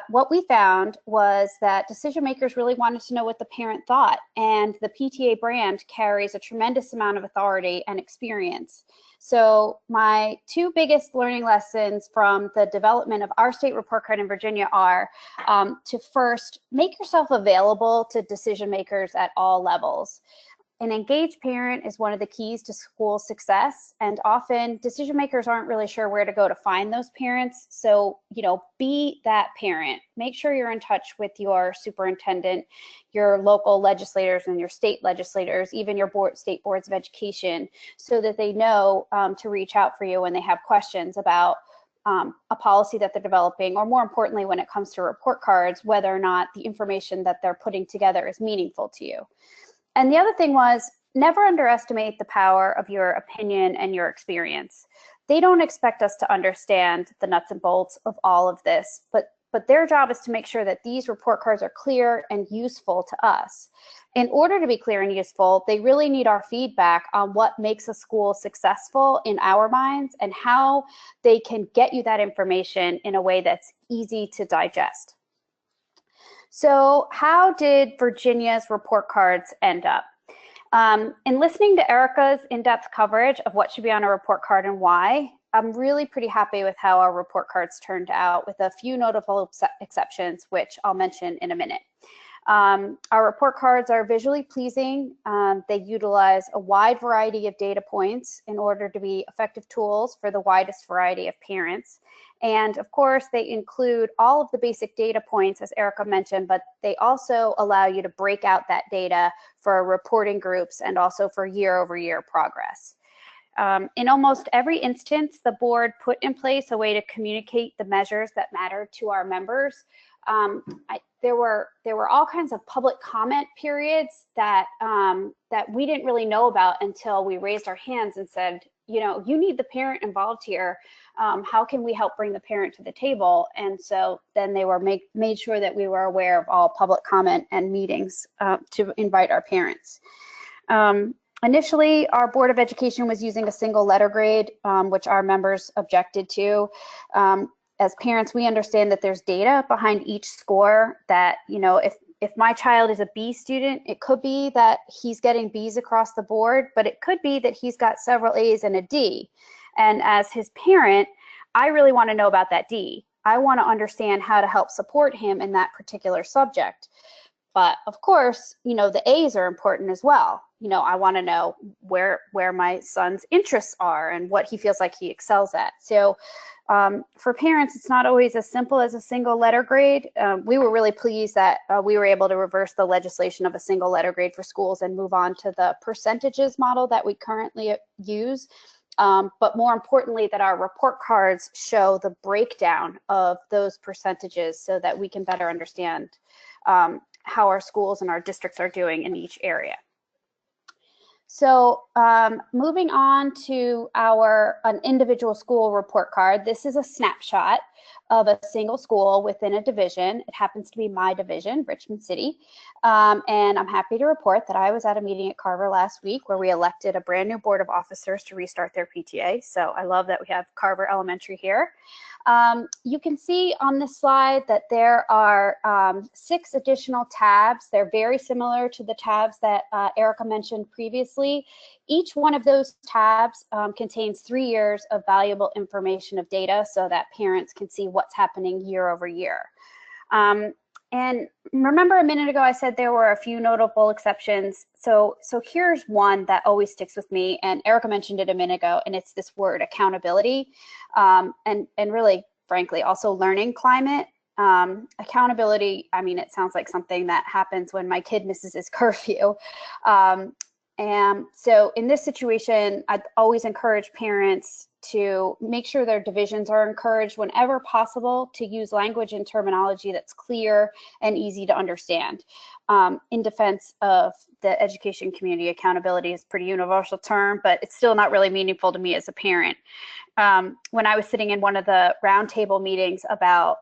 B: What we found was that decision makers really wanted to know what the parent thought, and the PTA brand carries a tremendous amount of authority and experience. So my two biggest learning lessons from the development of our state report card in Virginia are to first make yourself available to decision makers at all levels. An engaged parent is one of the keys to school success, and often decision makers aren't really sure where to go to find those parents. So, be that parent. Make sure you're in touch with your superintendent, your local legislators and your state legislators, even your state boards of education, so that they know to reach out for you when they have questions about a policy that they're developing, or more importantly, when it comes to report cards, whether or not the information that they're putting together is meaningful to you. And the other thing was, never underestimate the power of your opinion and your experience. They don't expect us to understand the nuts and bolts of all of this, but their job is to make sure that these report cards are clear and useful to us. In order to be clear and useful, they really need our feedback on what makes a school successful in our minds and how they can get you that information in a way that's easy to digest. So how did Virginia's report cards end up? In listening to Erica's in-depth coverage of what should be on a report card and why, I'm really pretty happy with how our report cards turned out, with a few notable exceptions, which I'll mention in a minute. Our report cards are visually pleasing. They utilize a wide variety of data points in order to be effective tools for the widest variety of parents. And of course, they include all of the basic data points, as Erica mentioned, but they also allow you to break out that data for reporting groups and also for year-over-year progress. In almost every instance, the board put in place a way to communicate the measures that matter to our members. There were all kinds of public comment periods that we didn't really know about until we raised our hands and said, you need the parent involved here. How can we help bring the parent to the table? And so then they were made sure that we were aware of all public comment and meetings to invite our parents. Initially, our Board of Education was using a single letter grade, which our members objected to. As parents, we understand that there's data behind each score that, if my child is a B student, it could be that he's getting Bs across the board, but it could be that he's got several As and a D. And as his parent, I really want to know about that D. I want to understand how to help support him in that particular subject. But of course, the A's are important as well. I want to know where my son's interests are and what he feels like he excels at. So for parents, it's not always as simple as a single letter grade. We were really pleased that we were able to reverse the legislation of a single letter grade for schools and move on to the percentages model that we currently use. But more importantly, that our report cards show the breakdown of those percentages so that we can better understand how our schools and our districts are doing in each area. So moving on to an individual school report card, this is a snapshot of a single school within a division. It happens to be my division, Richmond City. And I'm happy to report that I was at a meeting at Carver last week where we elected a brand new board of officers to restart their PTA. So I love that we have Carver Elementary here. You can see on this slide that there are 6 additional tabs. They're very similar to the tabs that Erica mentioned previously. Each one of those tabs contains 3 years of valuable information of data so that parents can see what's happening year over year. And remember a minute ago I said there were a few notable exceptions. So here's one that always sticks with me, and Erica mentioned it a minute ago, and it's this word accountability. And really frankly, also learning climate. Accountability, I mean, it sounds like something that happens when my kid misses his curfew. And so in this situation, I'd always encourage parents to make sure their divisions are encouraged whenever possible to use language and terminology that's clear and easy to understand. In defense of the education community, accountability is a pretty universal term, but it's still not really meaningful to me as a parent. When I was sitting in one of the roundtable meetings about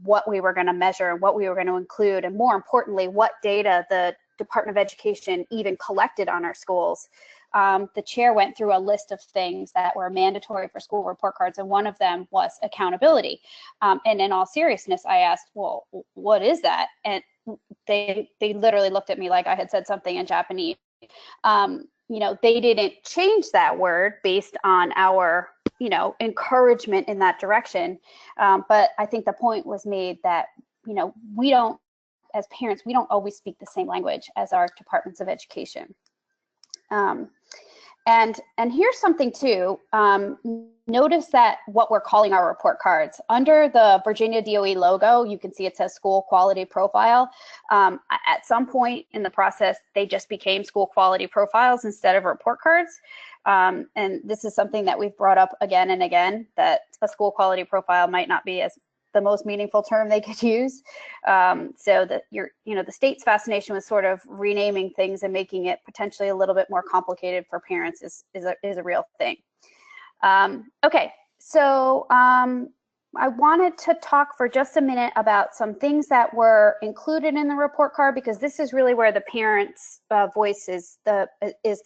B: what we were going to measure and what we were going to include, and more importantly, what data the Department of Education even collected on our schools, the chair went through a list of things that were mandatory for school report cards, and one of them was accountability. And in all seriousness, I asked, well, what is that? And they literally looked at me like I had said something in Japanese. You know, they didn't change that word based on our, you know, encouragement in that direction. But I think the point was made that, you know, we don't, as parents, we don't always speak the same language as our departments of education. And here's something too, notice that what we're calling our report cards, under the Virginia DOE logo, you can see it says school quality profile. At some point in the process, they just became school quality profiles instead of report cards. And this is something that we've brought up again and again, that a school quality profile might not be as the most meaningful term they could use. So that the state's fascination with sort of renaming things and making it potentially a little bit more complicated for parents is a real thing. Okay, so I wanted to talk for just a minute about some things that were included in the report card, because this is really where the parents' voice is the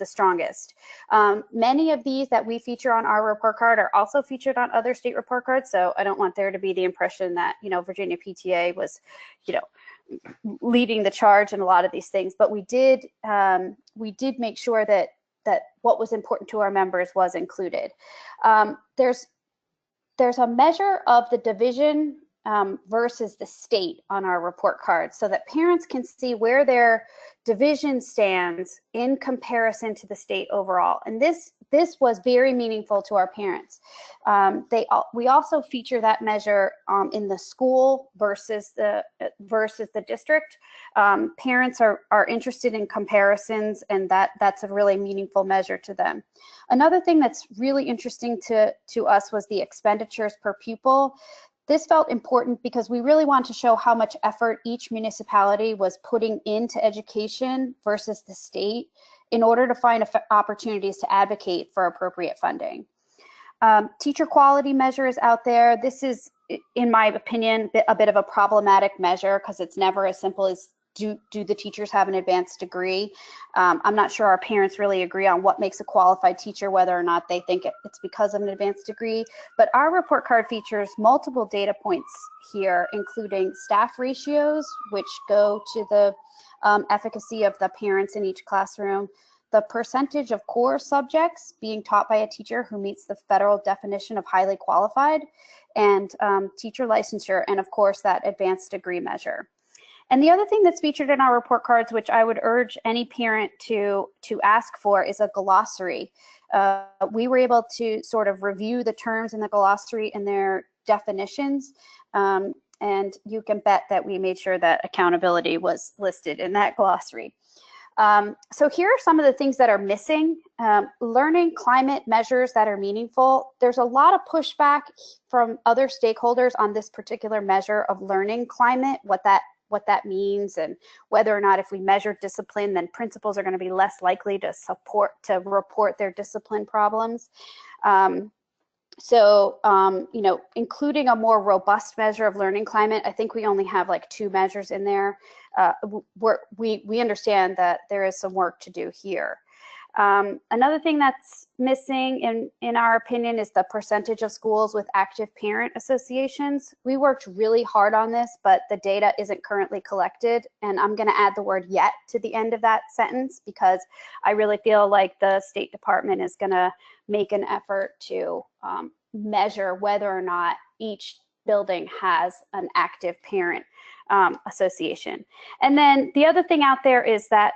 B: strongest. Many of these that we feature on our report card are also featured on other state report cards, so I don't want there to be the impression that, you know, Virginia PTA was, you know, leading the charge in a lot of these things. But we did make sure that what was important to our members was included. There's a measure of the division versus the state on our report card, so that parents can see where their division stands in comparison to the state overall. And this was very meaningful to our parents. We also feature that measure in the school versus the district. Parents are interested in comparisons, and that's a really meaningful measure to them. Another thing that's really interesting to us was the expenditures per pupil. This felt important because we really want to show how much effort each municipality was putting into education versus the state in order to find opportunities to advocate for appropriate funding. Teacher quality measures out there. This is, in my opinion, a bit of a problematic measure because it's never as simple as do the teachers have an advanced degree? I'm not sure our parents really agree on what makes a qualified teacher, whether or not they think it's because of an advanced degree. But our report card features multiple data points here, including staff ratios, which go to the efficacy of the parents in each classroom, the percentage of core subjects being taught by a teacher who meets the federal definition of highly qualified, and teacher licensure, and of course that advanced degree measure. And the other thing that's featured in our report cards, which I would urge any parent to ask for, is a glossary. We were able to sort of review the terms in the glossary and their definitions, and you can bet that we made sure that accountability was listed in that glossary. So here are some of the things that are missing. Learning climate measures that are meaningful. There's a lot of pushback from other stakeholders on this particular measure of learning climate, what that means, and whether or not if we measure discipline, then principals are going to be less likely to report their discipline problems. Including a more robust measure of learning climate, I think we only have like 2 measures in there. We understand that there is some work to do here. Another thing that's missing in our opinion is the percentage of schools with active parent associations. We worked really hard on this, but the data isn't currently collected, and I'm going to add the word yet to the end of that sentence because I really feel like the State Department is going to make an effort to measure whether or not each building has an active parent Association. And then the other thing out there is that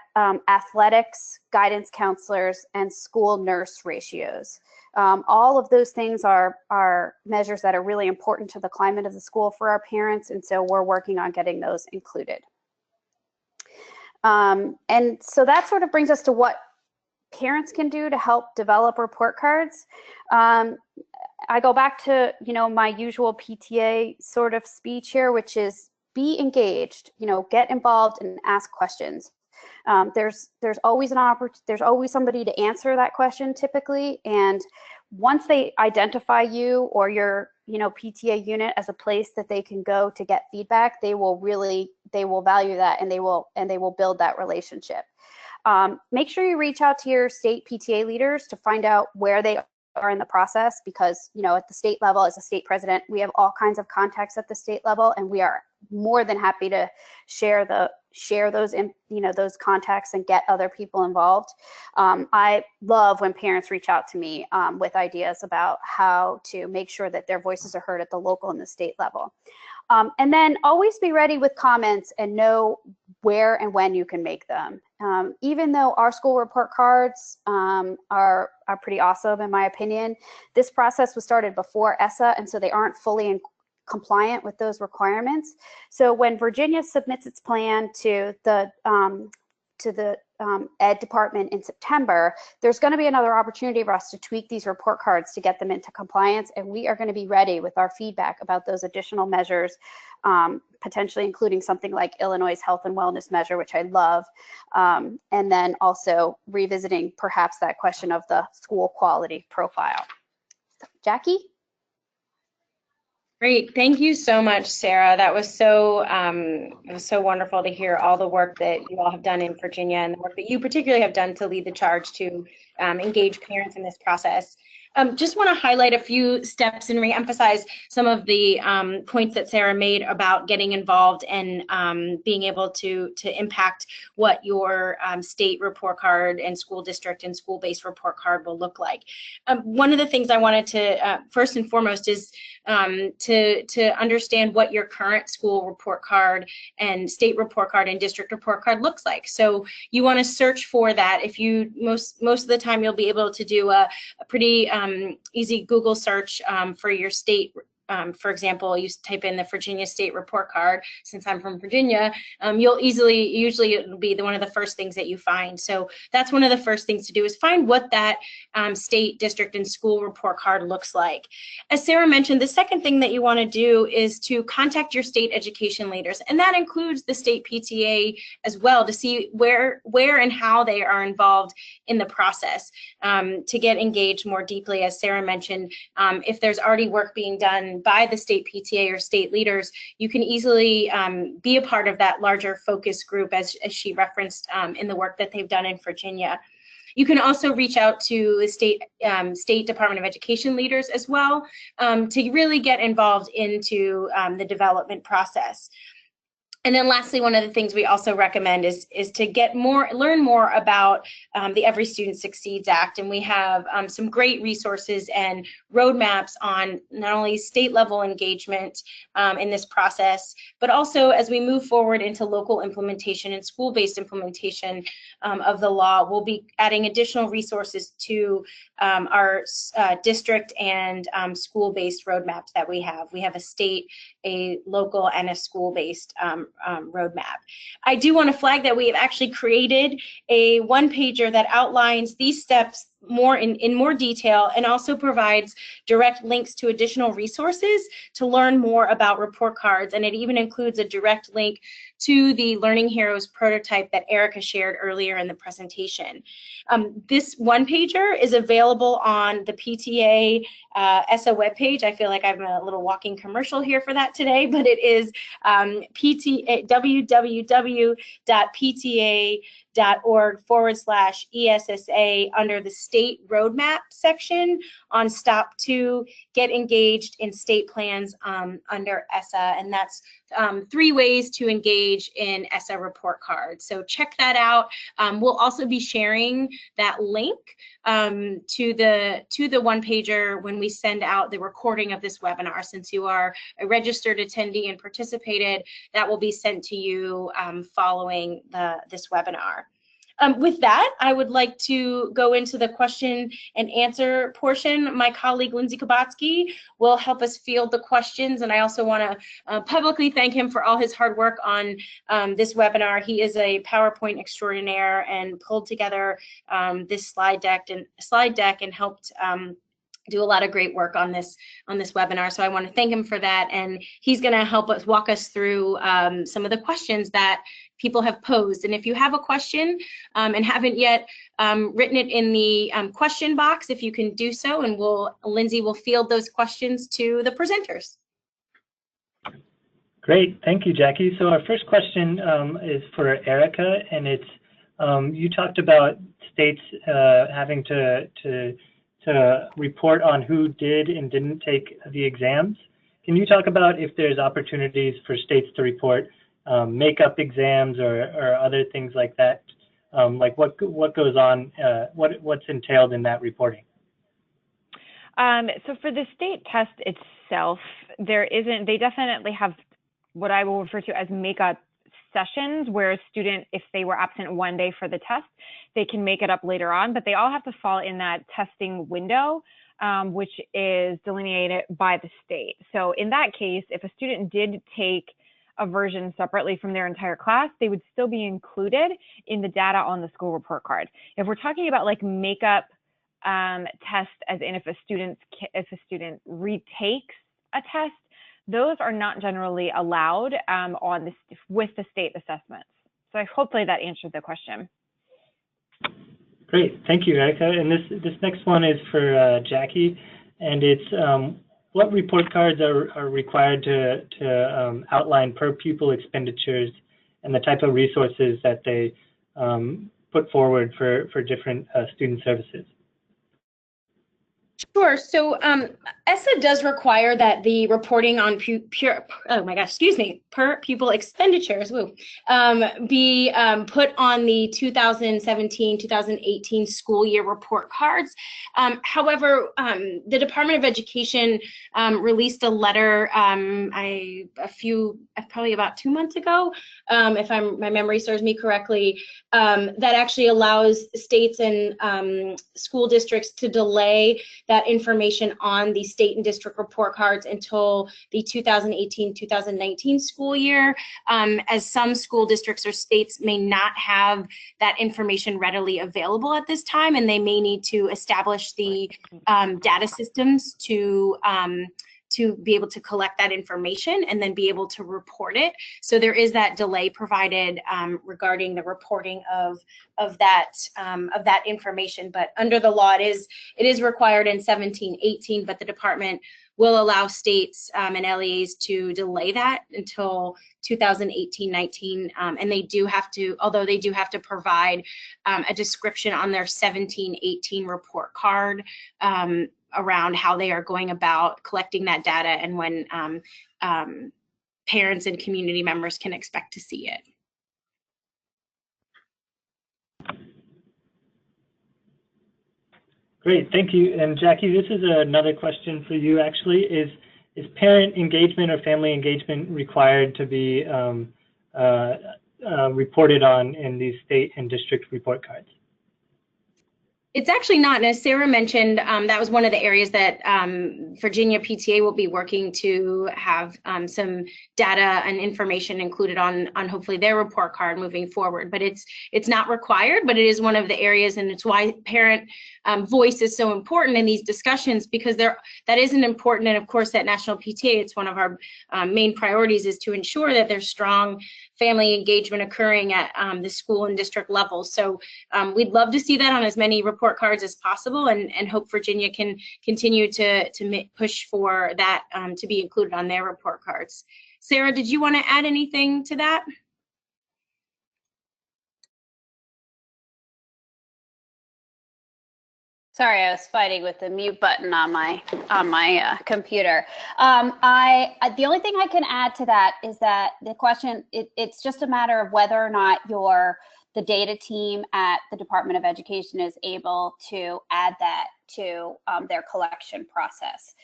B: athletics, guidance counselors, and school nurse ratios. All of those things are measures that are really important to the climate of the school for our parents, and so we're working on getting those included. And so that sort of brings us to what parents can do to help develop report cards. I go back to, my usual PTA sort of speech here, which is be engaged, get involved and ask questions. There's always there's always somebody to answer that question typically, and once they identify you or your PTA unit as a place that they can go to get feedback, they will value that, and they will build that relationship. Make sure you reach out to your state PTA leaders to find out where they are in the process, because at the state level, as a state president, we have all kinds of contacts at the state level, and we are more than happy to share those those contacts and get other people involved. I love when parents reach out to me with ideas about how to make sure that their voices are heard at the local and the state level. And then always be ready with comments and know where and when you can make them. Even though our school report cards are pretty awesome, in my opinion, this process was started before ESSA, and so they aren't fully compliant with those requirements. So when Virginia submits its plan to the Ed department in September, there's going to be another opportunity for us to tweak these report cards to get them into compliance, and we are going to be ready with our feedback about those additional measures, potentially including something like Illinois' health and wellness measure, which I love, and then also revisiting perhaps that question of the school quality profile. So, Jackie?
A: Great, thank you so much, Sarah. That was so wonderful to hear all the work that you all have done in Virginia, and the work that you particularly have done to lead the charge to engage parents in this process. Just want to highlight a few steps and reemphasize some of the points that Sarah made about getting involved and being able to impact what your state report card and school district and school-based report card will look like. One of the things I wanted to first and foremost is to understand what your current school report card and state report card and district report card looks like. So you want to search for that. If you most of the time you'll be able to do a pretty easy Google search for your state. For example, you type in the Virginia State Report Card. Since I'm from Virginia, usually it'll be one of the first things that you find. So that's one of the first things to do, is find what that state, district, and school report card looks like. As Sarah mentioned, the second thing that you want to do is to contact your state education leaders, and that includes the state PTA as well, to see where and how they are involved in the process, to get engaged more deeply. As Sarah mentioned, if there's already work being done by the state PTA or state leaders, you can easily be a part of that larger focus group, as she referenced in the work that they've done in Virginia. You can also reach out to the state Department of Education leaders as well, to really get involved into the development process. And then lastly, one of the things we also recommend is to learn more about the Every Student Succeeds Act. And we have some great resources and roadmaps on not only state level engagement in this process, but also as we move forward into local implementation and school-based implementation of the law, we'll be adding additional resources to our district and school-based roadmaps that we have. We have a state, a local, and a school-based roadmap. I do want to flag that we have actually created a one-pager that outlines these steps in more detail, and also provides direct links to additional resources to learn more about report cards, and it even includes a direct link to the Learning Heroes prototype that Erica shared earlier in the presentation. This one-pager is available on the PTA ESSA webpage. I feel like I'm a little walking commercial here for that today, but it is www.pta.org/ESSA under the state roadmap section on stop 2, get engaged in state plans under ESSA, and that's 3 ways to engage in ESSA report cards. So check that out. We'll also be sharing that link to the one-pager when we send out the recording of this webinar. Since you are a registered attendee and participated, that will be sent to you following this webinar. With that, I would like to go into the question and answer portion. My colleague Lindsay Kubatsky will help us field the questions, and I also want to publicly thank him for all his hard work on this webinar. He is a PowerPoint extraordinaire and pulled together this slide deck and helped do a lot of great work on this webinar. So I want to thank him for that, and he's going to help us walk us through some of the questions that people have posed. And if you have a question and haven't yet written it in the question box, if you can do so, and Lindsay will field those questions to the presenters.
D: Great, thank you, Jackie. So our first question is for Erica, and it's you talked about states having to report on who did and didn't take the exams. Can you talk about if there's opportunities for states to report makeup exams or other things like that? Like what goes on, what's entailed in that reporting?
C: So for the state test itself, they definitely have what I will refer to as makeup sessions where a student, if they were absent one day for the test, they can make it up later on, but they all have to fall in that testing window, which is delineated by the state. So in that case, if a student did take a version separately from their entire class, they would still be included in the data on the school report card. If we're talking about like makeup test, as in if a student retakes a test, those are not generally allowed with the state assessments. So hopefully that answered the question.
D: Great, thank you, Erica. And this next one is for Jackie, and it's what report cards are required to outline per pupil expenditures and the type of resources that they put forward for different student services?
A: Sure. So ESSA does require that the reporting on per pupil expenditures be put on the 2017-2018 school year report cards. However, the Department of Education released a letter probably about 2 months ago, if my memory serves me correctly, that actually allows states and school districts to delay that information on the state and district report cards until the 2018-2019 school year, as some school districts or states may not have that information readily available at this time, and they may need to establish the data systems to be able to collect that information and then be able to report it. So there is that delay provided regarding the reporting of that information. But under the law, it is required in 17-18, but the department will allow states and LEAs to delay that until 2018-19, and they do have to, although they do have to provide a description on their 17-18 report card around how they are going about collecting that data and when parents and community members can expect to see it.
D: Great, thank you. And Jackie, this is another question for you actually. Is parent engagement or family engagement required to be reported on in these state and district report cards?
A: It's actually not, and as Sarah mentioned, that was one of the areas that Virginia PTA will be working to have some data and information included on hopefully their report card moving forward. But it's not required, but it is one of the areas, and it's why parent voice is so important in these discussions, because that is an important, and of course at National PTA, it's one of our main priorities is to ensure that there's strong family engagement occurring at the school and district level. So we'd love to see that on as many report cards as possible, and hope Virginia can continue to push for that to be included on their report cards. Sarah, did you want to add anything to that?
B: Sorry, I was fighting with the mute button on my computer. The only thing I can add to that is that the question, it's just a matter of whether or not the data team at the Department of Education is able to add that to their collection process.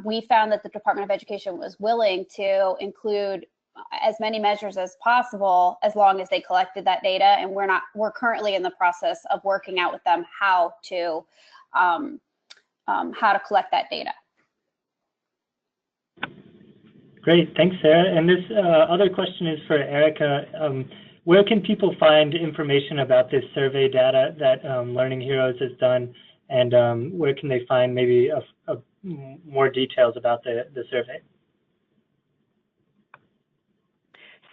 B: We found that the Department of Education was willing to include as many measures as possible as long as they collected that data, and we're currently in the process of working out with them how to collect that data.
D: Great, thanks, Sarah. And this other question is for Erica. Where can people find information about this survey data that Learning Heroes has done, and where can they find maybe more details about the survey?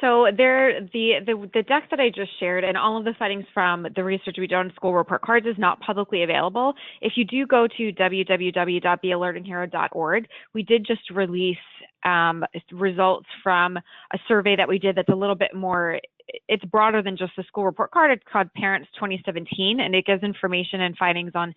C: So the deck that I just shared and all of the findings from the research we did on school report cards is not publicly available. If you do go to www.bealearninghero.org, we did just release results from a survey that we did that's a little bit more, it's broader than just the school report card. It's called Parents 2017, and it gives information and findings on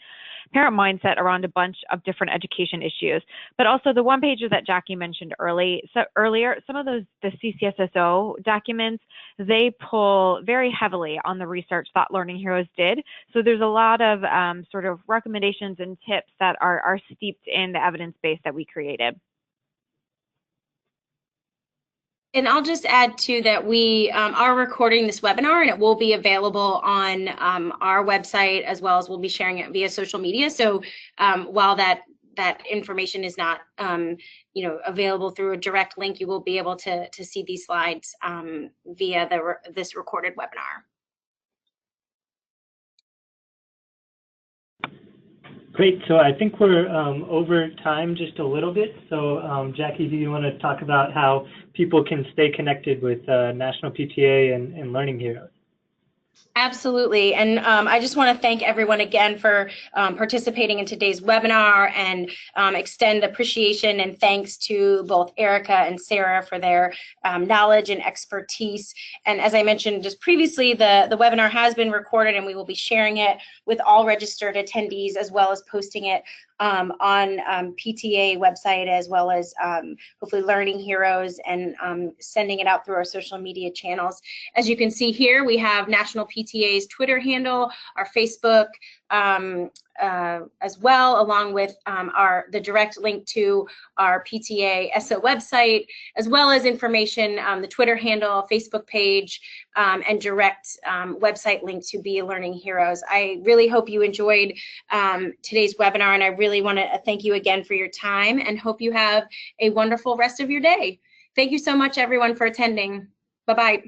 C: parent mindset around a bunch of different education issues. But also the one pager that Jackie mentioned earlier, some of the CCSSO documents, they pull very heavily on the research that Learning Heroes did. So there's a lot of sort of recommendations and tips that are steeped in the evidence base that we created.
A: And I'll just add too that we are recording this webinar, and it will be available on our website, as well as we'll be sharing it via social media. So while that information is not available through a direct link, you will be able to see these slides via this recorded webinar.
D: Great, so I think we're over time just a little bit. So Jackie, do you want to talk about how people can stay connected with National PTA and Learning Heroes?
A: Absolutely, and I just want to thank everyone again for participating in today's webinar, and extend appreciation and thanks to both Erica and Sarah for their knowledge and expertise. And as I mentioned just previously, the webinar has been recorded, and we will be sharing it with all registered attendees, as well as posting it on PTA website, as well as hopefully Learning Heroes, and sending it out through our social media channels. As you can see here, we have National PTA's Twitter handle, our Facebook as well, along with the direct link to our PTA ESSA website, as well as information, the Twitter handle, Facebook page, and direct website link to Be a Learning Heroes. I really hope you enjoyed today's webinar, and I really want to thank you again for your time, and hope you have a wonderful rest of your day. Thank you so much, everyone, for attending. Bye-bye.